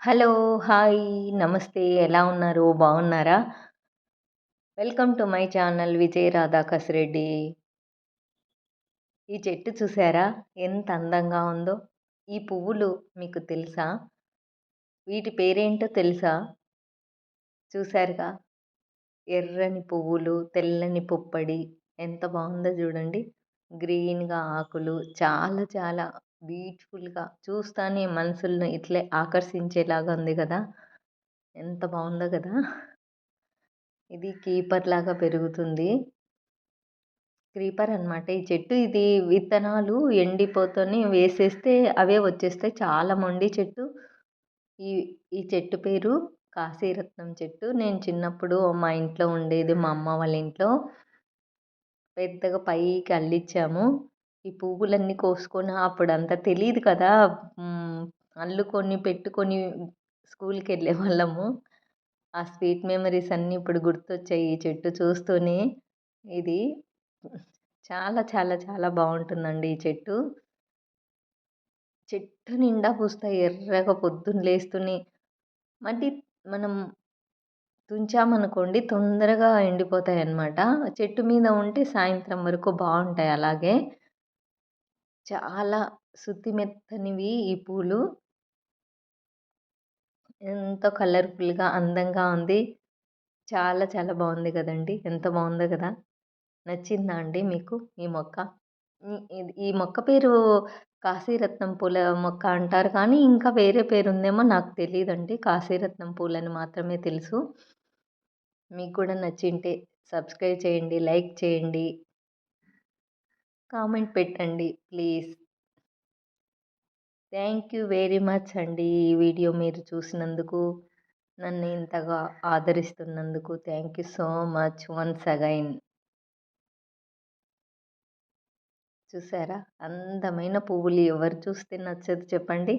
Hello! Hi! నమస్తే. ఎలా ఉన్నారు? బాగున్నారా? Welcome to my channel Vijay Radha Kasireddy. ఈ చెట్టు చూసారా? ఎంత అందంగా ఉందో? ఈ పువ్వులు మీకు తెలుసా? వీటి పేరేంటో తెలుసా? చూసారుగా? ఎర్రని పువ్వులు, తెల్లని పుప్పడి ఎంత బాగుందో చూడండి. గ్రీన్‌గా ఆకులు చాలా చాలా బ్యూటిఫుల్‌గా చూస్తానే మనసుల్ని ఇట్లే ఆకర్షించేలాగా ఉంది గదా! ఎంత బావుందో గదా! ఇది కీపర్‌లాగా పెరుగుతుంది. క్రీపర్ అనమాట. ఈ చెట్టు ఇది విత్తనాలు ఎండిపోతేనే వేసేస్తే అవే వచ్చేస్తాయి. చాలా మొండి చెట్టు. ఈ ఈ చెట్టు పేరు కాశీరత్నం చెట్టు. నేను చిన్నప్పుడు మా ఇంట్లో ఉండేది మా అమ్మ వాళ్ళ ఇంట్లో. పెద్దగా పైకి అల్లిచ్చాము. ఈ పువ్వులన్నీ కోసుకొని అప్పుడంత తెలీదు కదా! హ్మ్. అల్లుకొని పెట్టుకొని స్కూల్‌కెళ్ళేవాళ్ళము. ఆ స్వీట్ మెమోరీస్ అన్నీ ఇప్పుడు గుర్తొచ్చాయి ఈ చెట్టు చూస్తూనే. ఇది చాలా చాలా చాలా బావుంటుందండి ఈ చెట్టు. చెట్టు నిండా పూస్తాయి ఎర్రగా పొద్దున్న లేస్తూనే. మళ్ళీ మనం తుంచామనుకోండి తొందరగా ఎండిపోతాయన్నమాట. చెట్టు మీద ఉంటే సాయంత్రం వరకు బావుంటాయి అలాగే. చాలా సుతిమెత్తనివి ఈ పూలు. ఎంతో కలర్‌ఫుల్‌గా అందంగా ఉంది. చాలా చాలా బావుంది గదండీ! ఎంత బావుందో గదా! నచ్చిందా అండి మీకు ఈ మొక్క? ఈ మొక్క పేరు కాశీరత్నం పూల మొక్క అంటారు కానీ, ఇంకా వేరే పేరుందేమో నాకు తెలీదండి. కాశీరత్నం పూలని మాత్రమే తెలుసు. మీకు కూడా నచ్చింటే సబ్స్క్రైబ్ చేయండి, లైక్ చేయండి, కామెంట్ పెట్టండి please. Thank you very much అండి. ఈ వీడియో మీరు చూసినందుకు, నన్ను ఇంతగా ఆదరిస్తున్నందుకు thank you so much once again. చూసారా? అందమైన పువ్వులు ఎవరు చూస్తే నచ్చదు చెప్పండి?